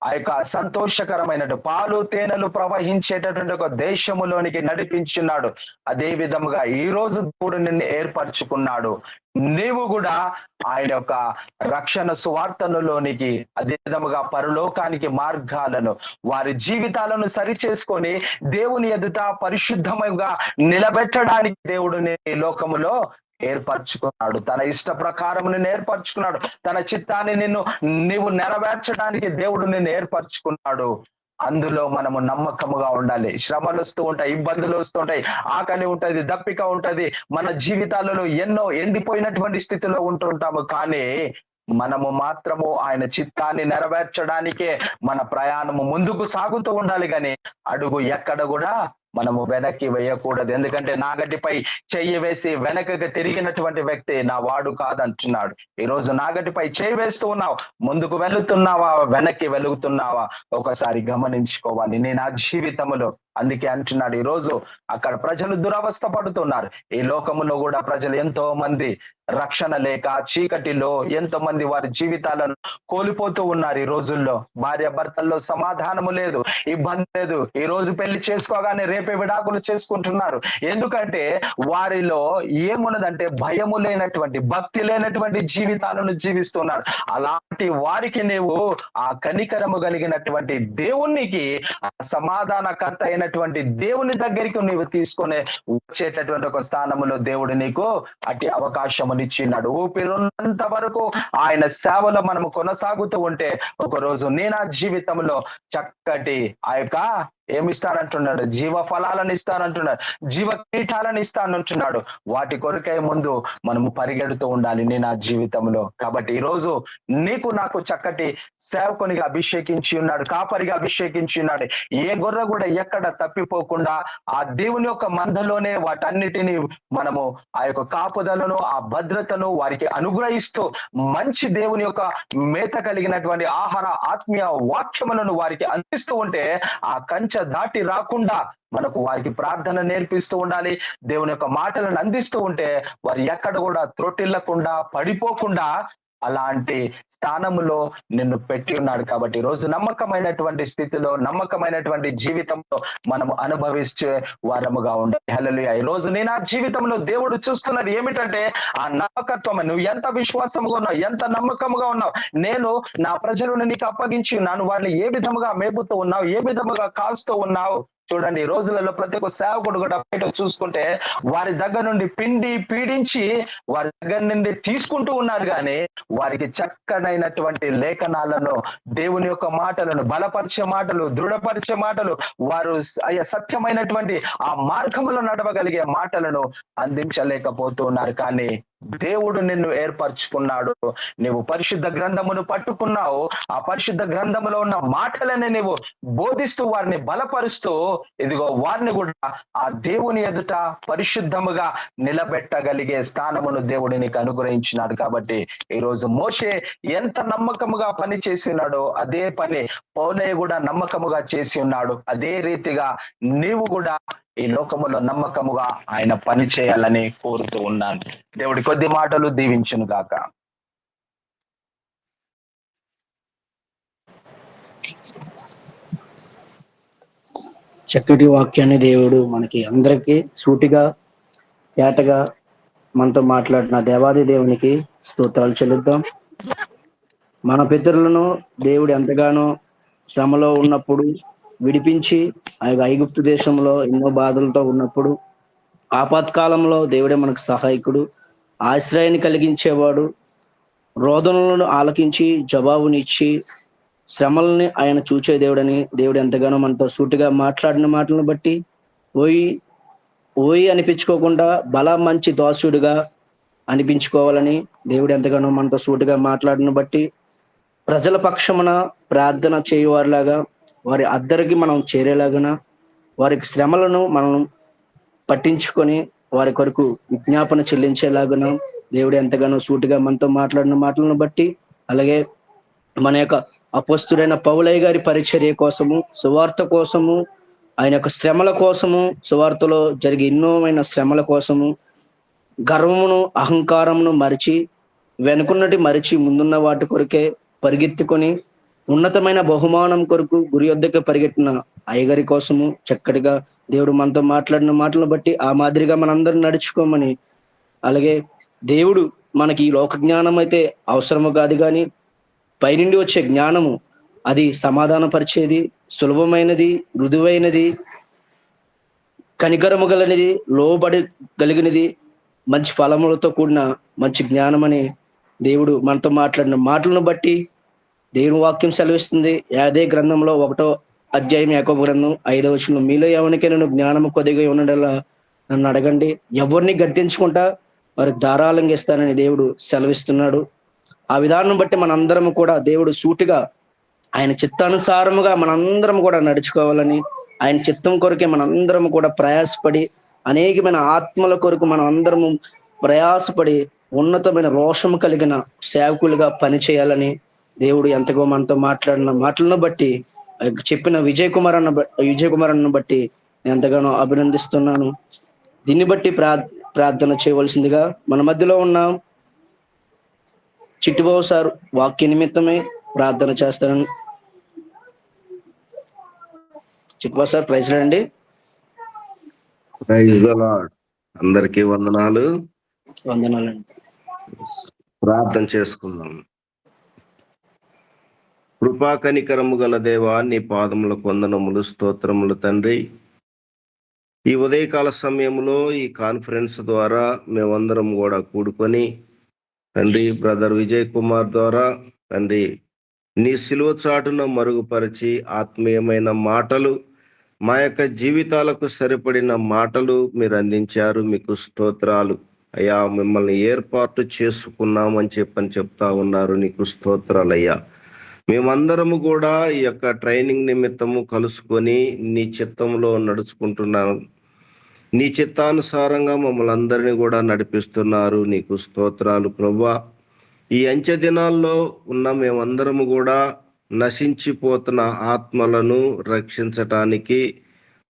ఆ యొక్క సంతోషకరమైన పాలు తేనెలు ప్రవహించేటటువంటి ఒక దేశములోనికి నడిపించున్నాడు. అదే విధముగా ఈ రోజు దేవుడు నిన్ను ఏర్పరచుకున్నాడు. నీవు కూడా ఆయన యొక్క రక్షణ సువార్తనులోనికి, అదే విధముగా పరలోకానికి మార్గాలను, వారి జీవితాలను సరిచేసుకొని దేవుని ఎదుట పరిశుద్ధముగా నిలబెట్టడానికి దేవుడు ఈ లోకములో ఏర్పరచుకున్నాడు. తన ఇష్ట ప్రకారం నిన్ను ఏర్పరచుకున్నాడు. తన చిత్తాన్ని నీవు నెరవేర్చడానికి దేవుడు నిన్ను ఏర్పరచుకున్నాడు. అందులో మనము నమ్మకముగా ఉండాలి. శ్రమలు వస్తూ ఉంటాయి, ఇబ్బందులు వస్తూ ఉంటాయి, ఆకలి ఉంటది, దప్పిక ఉంటది, మన జీవితాలలో ఎన్నో ఎండిపోయినటువంటి స్థితిలో ఉంటుంటాము. కానీ మనము మాత్రము ఆయన చిత్తాన్ని నెరవేర్చడానికే మన ప్రయాణము ముందుకు సాగుతూ ఉండాలి. కానీ అడుగు ఎక్కడ కూడా మనము వెనక్కి వేయకూడదు. ఎందుకంటే నాగటిపై చెయ్యి వేసి వెనకకి తిరిగినటువంటి వ్యక్తి నా వాడు కాదంటున్నాడు. ఈ రోజు నాగటిపై చెయ్యి వేస్తూ ఉన్నావు, ముందుకు వెళుతున్నావా, వెనక్కి వెలుగుతున్నావా, ఒకసారి గమనించుకోవాలి. నేను నా జీవితంలో అందుకే అంటున్నాడు, ఈ రోజు అక్కడ ప్రజలు దురవస్థ పడుతున్నారు. ఈ లోకములో కూడా ప్రజలు ఎంతో మంది రక్షణ లేక చీకటిలో ఎంతో మంది వారి జీవితాలను కోల్పోతూ ఉన్నారు. ఈ రోజుల్లో భార్య భర్తల్లో సమాధానము లేదు, ఇబ్బంది లేదు. ఈ రోజు పెళ్లి చేసుకోగానే రేపే విడాకులు చేసుకుంటున్నారు. ఎందుకంటే వారిలో ఏమున్నదంటే భయము లేనటువంటి, భక్తి లేనటువంటి జీవితాలను జీవిస్తున్నారు. అలాంటి వారికి నీవు ఆ కనికరము కలిగినటువంటి దేవునికి, సమాధానకర్త అయినటువంటి దేవుని దగ్గరికి నీవు తీసుకొని వచ్చేటటువంటి ఒక స్థానములో దేవుడు నీకు అట్టి అవకాశమునిచ్చినాడు. ఊపిరినంత వరకు ఆయన సేవలో మనము కొనసాగుతూ ఉంటే ఒకరోజు నేను ఆ జీవితంలో చక్కటి ఆ యొక్క ఏమిస్తానంటున్నాడు, జీవ ఫలాలను ఇస్తానంటున్నాడు, జీవ కీటాలను ఇస్తానంటున్నాడు. వాటి కొరకై ముందు మనము పరిగెడుతూ ఉండాలి నేను ఆ జీవితంలో. కాబట్టి ఈరోజు నీకు నాకు చక్కటి సేవకునిగా అభిషేకించి ఉన్నాడు, కాపరిగా అభిషేకించి ఉన్నాడు. ఏ గొర్రె కూడా ఎక్కడ తప్పిపోకుండా ఆ దేవుని యొక్క మందలోనే వాటన్నిటిని మనము ఆ యొక్క కాపుదలను, ఆ భద్రతను వారికి అనుగ్రహిస్తూ మంచి దేవుని యొక్క మేత కలిగినటువంటి ఆహార ఆత్మీయ వాక్యములను వారికి అందిస్తూ ఉంటే ఆ కంచె దాటి రాకుండా మనకు వారికి ప్రార్థన నేర్పిస్తూ ఉండాలి. దేవుని యొక్క మాటలను అందిస్తూ ఉంటే వారు ఎక్కడ కూడా త్రొట్టిల్లకుండా పడిపోకుండా అలాంటి స్థానములో నిన్ను పెట్టి ఉన్నాడు. కాబట్టి ఈరోజు నమ్మకమైనటువంటి స్థితిలో, నమ్మకమైనటువంటి జీవితంలో మనము అనుభవించే వారముగా ఉండాలి. హల్లెలూయా. ఈ రోజు నేను ఆ జీవితంలో దేవుడు చూస్తున్నది ఏమిటంటే ఆ నమ్మకత్వం. నువ్వు ఎంత విశ్వాసంగా ఉన్నావు, ఎంత నమ్మకంగా ఉన్నావు, నేను నా ప్రజలను నీకు అప్పగించి ఉన్నాను, వాళ్ళని ఏ విధముగా మేపుతూ ఉన్నావు, ఏ విధముగా కాస్తూ ఉన్నావు. చూడండి, ఈ రోజులలో ప్రతి ఒక్క సేవకుడు కూడా బయట చూసుకుంటే వారి దగ్గర నుండి పిండి పీడించి వారి దగ్గర నుండి తీసుకుంటూ ఉన్నారు. కానీ వారికి చక్కనైనటువంటి లేఖనాలను, దేవుని యొక్క మాటలను, బలపరిచే మాటలు, దృఢపరిచే మాటలు, వారు సత్యమైనటువంటి ఆ మార్గంలో నడవగలిగే మాటలను అందించలేకపోతూ ఉన్నారు. కానీ దేవుడు నిన్ను ఏర్పరచుకున్నాడు. నీవు పరిశుద్ధ గ్రంథమును పట్టుకున్నావు. ఆ పరిశుద్ధ గ్రంథములో ఉన్న మాటలని నీవు బోధిస్తూ వారిని బలపరుస్తూ, ఇదిగో వారిని కూడా ఆ దేవుని ఎదుట పరిశుద్ధముగా నిలబెట్టగలిగే స్థానమును దేవుడు నీకు అనుగ్రహించినాడు. కాబట్టి ఈరోజు మోషే ఎంత నమ్మకముగా పని చేసినాడో అదే పని పౌలయ్య కూడా నమ్మకముగా చేసి ఉన్నాడు. అదే రీతిగా నీవు కూడా ఈ లోకములో నమ్మకముగా ఆయన పని చేయాలని కోరుతూ ఉన్నాను. దేవుడి కొద్ది మాటలు దీవించును గాక. చక్కటి వాక్యాన్ని దేవుడు మనకి అందరికీ సూటిగా తేటగా మనతో మాట్లాడిన దేవాది దేవునికి స్తోత్రాలు చెల్లిద్దాం. మన పితరులను దేవుడు ఎంతగానో శ్రమలో ఉన్నప్పుడు విడిపించి ఆ యొక్క ఐగుప్తు దేశంలో ఎన్నో బాధలతో ఉన్నప్పుడు ఆపత్కాలంలో దేవుడే మనకు సహాయకుడు, ఆశ్రయాన్ని కలిగించేవాడు, రోదనలను ఆలకించి జవాబునిచ్చి శ్రమల్ని ఆయన చూచే దేవుడని, దేవుడు ఎంతగానో మనతో సూటిగా మాట్లాడిన మాటలను బట్టి ఓయి ఓయి అనిపించుకోకుండా మంచి దాసుడిగా అనిపించుకోవాలని దేవుడు ఎంతగానో మనతో సూటిగా మాట్లాడిన బట్టి ప్రజల పక్షమున ప్రార్థన చేయువారిలాగా వారి అద్దరికి మనం చేరేలాగా వారికి శ్రమలను మనం పట్టించుకొని వారి కొరకు విజ్ఞాపన చెల్లించేలాగా దేవుడు ఎంతగానో సూటిగా మనతో మాట్లాడిన మాటలను బట్టి, అలాగే మన యొక్క అపోస్తుడైన పౌలయ్య గారి పరిచర్య కోసము, సువార్త కోసము, ఆయన యొక్క శ్రమల కోసము, సువార్తలో జరిగే ఎన్నోమైన శ్రమల కోసము గర్వమును అహంకారమును మరిచి వెనుకున్నటి మరిచి ముందున్న వాటి కొరకే పరిగెత్తుకొని ఉన్నతమైన బహుమానం కొరకు గురి వద్దకు పరిగెట్టిన అయ్యగారి కోసము చక్కటిగా దేవుడు మనతో మాట్లాడిన మాటలను బట్టి ఆ మాదిరిగా మనందరం నడుచుకోమని, అలాగే దేవుడు మనకి ఈ లోక జ్ఞానం అయితే అవసరము కాదు, కానీ పైనుండి వచ్చే జ్ఞానము అది సమాధానపరిచేది, సులభమైనది, మృదువైనది, కనికరము గలనిది, లోబడి కలిగినది, మంచి ఫలములతో కూడిన మంచి జ్ఞానం అని దేవుడు మనతో మాట్లాడిన మాటలను బట్టి దేవుని వాక్యం సెలవిస్తుంది. అదే గ్రంథంలో 1వ అధ్యాయం యాకోబు గ్రంథం 5వ వచనం, మీలో ఎవరికైనా జ్ఞానము కొద్దిగా ఉండేలా నన్ను అడగండి, ఎవరిని గద్దించుకుంటా వారికి ధారాళంగా ఇస్తానని దేవుడు సెలవిస్తున్నాడు. ఆ విధానం బట్టి మనందరం కూడా దేవుడు సూటిగా ఆయన చిత్తానుసారముగా మనందరం కూడా నడుచుకోవాలని, ఆయన చిత్తం కొరకే మనందరం కూడా ప్రయాసపడి అనేకమైన ఆత్మల కొరకు మనం అందరము ప్రయాసపడి ఉన్నతమైన రోషము కలిగిన సేవకులుగా పనిచేయాలని దేవుడు ఎంతగో మనతో మాట్లాడిన మాటలను బట్టి, చెప్పిన విజయ్ కుమార్ అన్న బట్టి నేను ఎంతగానో అభినందిస్తున్నాను. దీన్ని బట్టి ప్రార్థన చేయవలసిందిగా మన మధ్యలో ఉన్న చిట్టిబాబు సార్ వాక్య నిమిత్తమై ప్రార్థన చేస్తారని. చిట్టిబాబు సార్, ప్రైజ్ రండి. Praise the lord. అందరికీ వందనాలు. వందనాలండి. ప్రార్థన చేసుకుందాం. కృపా కనికరము గల దేవా, నీ పాదములకు వందనములు, స్తోత్రములు తండ్రి. ఈ ఉదయకాల సమయంలో ఈ కాన్ఫరెన్స్ ద్వారా మేమందరం కూడా కూడుకొని తండ్రి బ్రదర్ విజయ్ కుమార్ ద్వారా తండ్రి నీ సిలువ చాటున మరుగుపరిచి ఆత్మీయమైన మాటలు, మా యొక్క జీవితాలకు సరిపడిన మాటలు మీరు అందించారు. మీకు స్తోత్రాలు అయ్యా. మిమ్మల్ని ఏర్పాటు చేసుకున్నామని చెప్తా ఉన్నారు. నీకు స్తోత్రాలు అయ్యా. మేమందరము కూడా ఈ యొక్క ట్రైనింగ్ నిమిత్తము కలుసుకొని నీ చిత్తంలో నడుచుకుంటున్నాను. నీ చిత్తానుసారంగా మమ్మల్ని అందరినీ కూడా నడిపిస్తున్నారు. నీకు స్తోత్రాలు ప్రభువా. ఈ అంచె దినాల్లో ఉన్న మేమందరము కూడా నశించిపోతున్న ఆత్మలను రక్షించటానికి,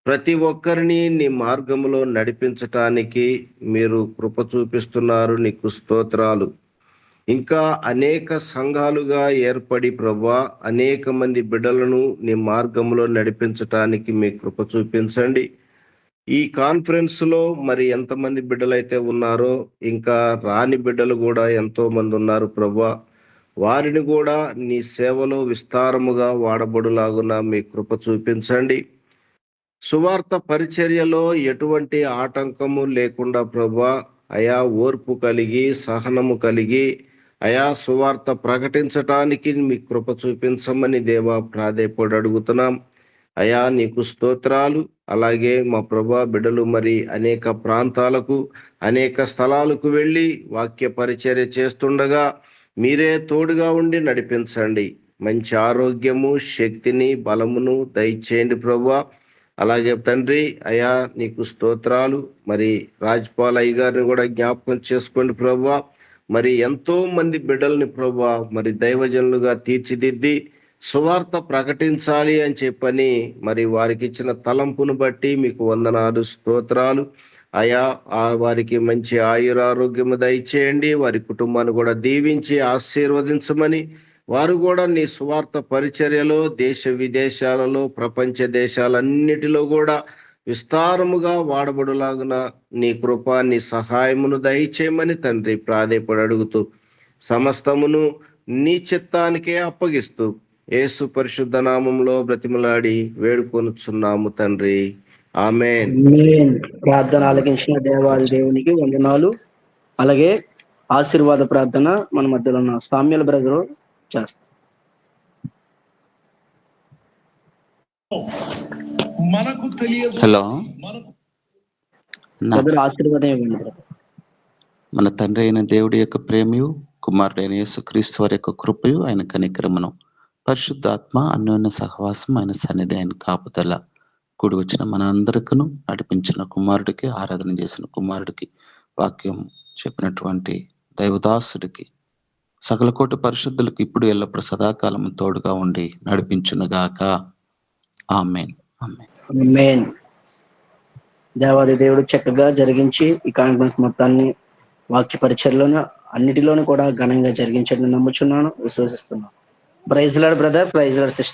ప్రతి ఒక్కరిని నీ మార్గంలో నడిపించటానికి మీరు కృప చూపిస్తున్నారు. నీకు స్తోత్రాలు. ఇంకా అనేక సంఘాలుగా ఏర్పడి ప్రభువా అనేక మంది బిడ్డలను నీ మార్గంలో నడిపించటానికి మీ కృప చూపించండి. ఈ కాన్ఫరెన్స్ లో మరి ఎంతమంది బిడ్డలైతే ఉన్నారో ఇంకా రాని బిడ్డలు కూడా ఎంతో మంది ఉన్నారు ప్రభువా. వారిని కూడా నీ సేవలో విస్తారముగా వాడబడులాగున మీ కృప చూపించండి. సువార్త పరిచర్యలో ఎటువంటి ఆటంకము లేకుండా ప్రభువా అయా ఓర్పు కలిగి సహనము కలిగి అయా సువార్త ప్రకటించటానికి మీ కృప చూపించమని దేవా ప్రాధేయపడి అడుగుతున్నాం. అయా నీకు స్తోత్రాలు. అలాగే మా ప్రభా బిడ్డలు మరి అనేక ప్రాంతాలకు అనేక స్థలాలకు వెళ్ళి వాక్య పరిచర్య చేస్తుండగా మీరే తోడుగా ఉండి నడిపించండి. మంచి ఆరోగ్యము, శక్తిని, బలమును దయచేయండి ప్రభువా. అలాగే తండ్రి అయా నీకు స్తోత్రాలు. మరి రాజ్పాల్ అయ్య గారిని కూడా జ్ఞాపకం చేసుకోండి ప్రభువా. మరి ఎంతో మంది బిడ్డల్ని ప్రభువా మరి దైవజనులుగా తీర్చిదిద్ది సువార్త ప్రకటించాలి అని చెప్పని మరి వారికి ఇచ్చిన తలంపును బట్టి మీకు వందనాలు, స్తోత్రాలు అయా. వారికి మంచి ఆయురారోగ్యము దయచేయండి. వారి కుటుంబాన్ని కూడా దీవించి ఆశీర్వదించమని, వారు కూడా నీ సువార్త పరిచర్యలో దేశ విదేశాలలో ప్రపంచ దేశాలన్నిటిలో కూడా విస్తారముగా వాడబడులాగున నీ కృప నీ సహాయమును దయచేయమని తండ్రి ప్రాధేయపడి అడుగుతూ సమస్తమును నీ చిత్తానికే అప్పగిస్తూ యేసు పరిశుద్ధ నామంలో బ్రతిమలాడి వేడుకొనుచున్నాము తండ్రి. ఆమేన్. ప్రార్థన ఆలకించిన దేవాది దేవునికి వందనాలు. అలాగే ఆశీర్వాద ప్రార్థన మన మధ్యలో ఉన్న సామ్యుల బ్రదరు చేస్తారు. మనకు తెలియదు. హలో నా బ్రదర్ ఆశీర్వాదం ఇవ్వండి బ్రదర్. మన తండ్రి అయిన దేవుడి యొక్క ప్రేమయు కుమారుడైన యేసుక్రీస్తు వారి యొక్క కృపయు ఆయన కనికరమును పరిశుద్ధాత్మ అన్యోన్య సహవాసం ఆయన సన్నిధి ఆయన కాపుదల కూడి వచ్చిన మన అందరికను నడిపించిన కుమారుడికి ఆరాధన చేసిన కుమారుడికి వాక్యం చెప్పినటువంటి దైవదాసుడికి సకల కోటి పరిశుద్ధులకు ఇప్పుడు ఎల్లప్పుడు సదాకాలం తోడుగా ఉండి నడిపించునుగాక. ఆమేన్. ఆమేన్. ఆమేన్. దేవాది దేవుడు చక్కగా జరిగించి ఈ కాన్ఫరెన్స్ మొత్తాన్ని వాక్య పరిచయలోను అన్నిటిలోనూ కూడా ఘనంగా జరిగించడం నమ్ముచున్నాను, విశ్వసిస్తున్నాను. Praise lord brother, praise lord sister.